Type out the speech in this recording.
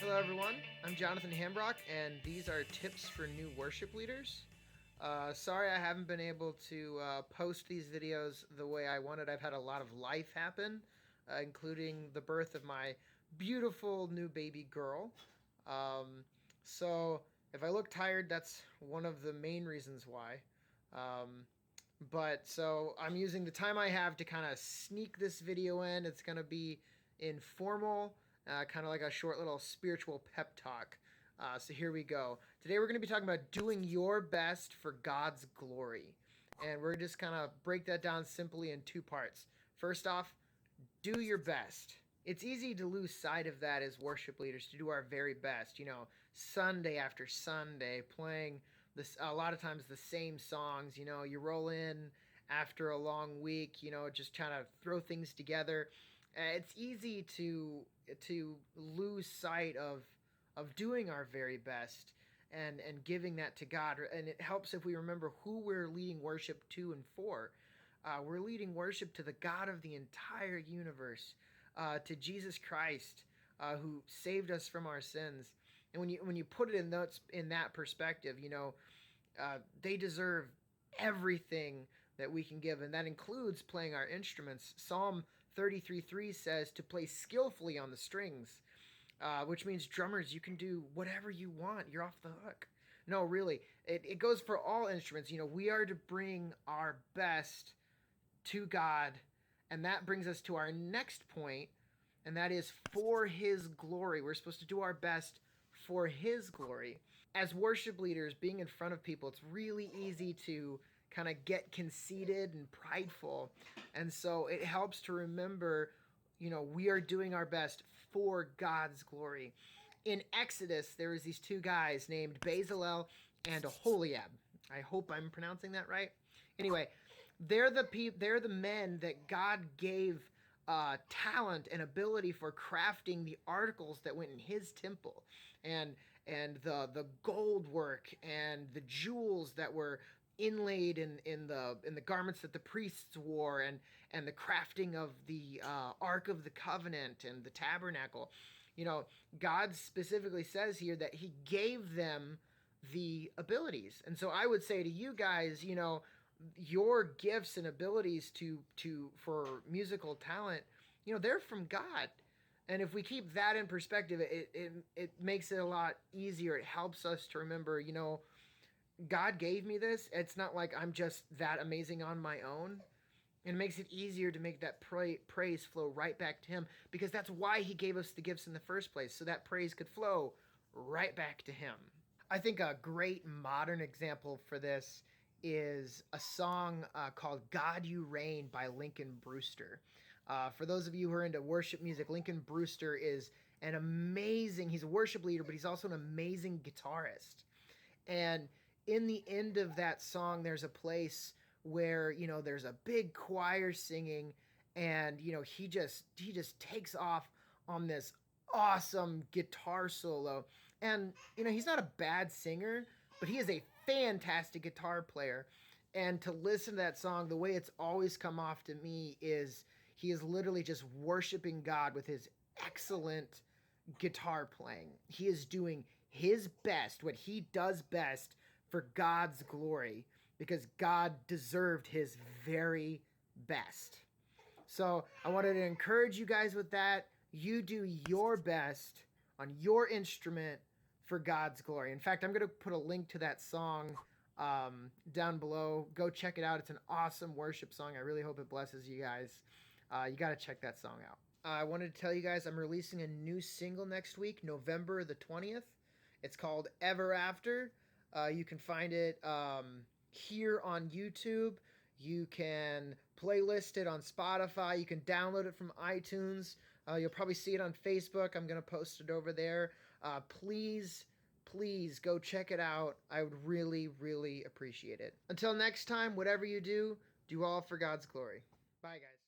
Hello everyone, I'm Jonathan Hambrock and these are tips for new worship leaders. Sorry I haven't been able to post these videos the way I wanted. I've had a lot of life happen, including the birth of my beautiful new baby girl. So if I look tired, that's one of the main reasons why. But so I'm using the time I have to kind of sneak this video in. It's going to be informal, kind of like a short little spiritual pep talk. So here we go. Today we're going to be talking about doing your best for God's glory. And we're just kind of break that down simply in two parts. First off, do your best. It's easy to lose sight of that as worship leaders, to do our very best, Sunday after Sunday, playing this a lot of times the same songs. You roll in after a long week, just trying to throw things together. It's easy to lose sight of doing our very best and giving that to God. And it helps if we remember who we're leading worship to and for. We're leading worship to the God of the entire universe, to Jesus Christ, who saved us from our sins. And when you put it in that perspective, they deserve everything that we can give, and that includes playing our instruments. Psalm 33:3 says to play skillfully on the strings, which means drummers, you can do whatever you want. You're off the hook. No, really, it goes for all instruments. We are to bring our best to God, and that brings us to our next point, and that is for His glory. We're supposed to do our best for His glory. As worship leaders, being in front of people, it's really easy to kind of get conceited and prideful, and so it helps to remember, we are doing our best for God's glory. In Exodus, there was these two guys named Bezalel and Aholiab. I hope I'm pronouncing that right. Anyway, they're the men that God gave talent and ability for crafting the articles that went in His temple, and the gold work and the jewels that were inlaid in the garments that the priests wore, and the crafting of the Ark of the Covenant and the tabernacle. God specifically says here that He gave them the abilities. And so I would say to you guys, your gifts and abilities for musical talent, they're from God. And if we keep that in perspective, it makes it a lot easier. It helps us to remember, God gave me this. It's not like I'm just that amazing on my own. And it makes it easier to make that praise flow right back to Him, because that's why He gave us the gifts in the first place, so that praise could flow right back to Him. I think a great modern example for this is a song called God You Reign by Lincoln Brewster. For those of you who are into worship music, Lincoln Brewster is he's a worship leader, but he's also an amazing guitarist. And in the end of that song, there's a place where, there's a big choir singing, and, he just takes off on this awesome guitar solo. And, he's not a bad singer, but he is a fantastic guitar player. And to listen to that song, the way it's always come off to me is he is literally just worshiping God with his excellent guitar playing. He is doing his best, what he does best, for God's glory, because God deserved his very best. So I wanted to encourage you guys with that. You do your best on your instrument for God's glory. In fact, I'm going to put a link to that song down below. Go check it out. It's an awesome worship song. I really hope it blesses you guys. You got to check that song out. I wanted to tell you guys I'm releasing a new single next week, November the 20th. It's called Ever After. You can find it here on YouTube. You can playlist it on Spotify. You can download it from iTunes. You'll probably see it on Facebook. I'm going to post it over there. Please go check it out. I would really, really appreciate it. Until next time, whatever you do, do all for God's glory. Bye, guys.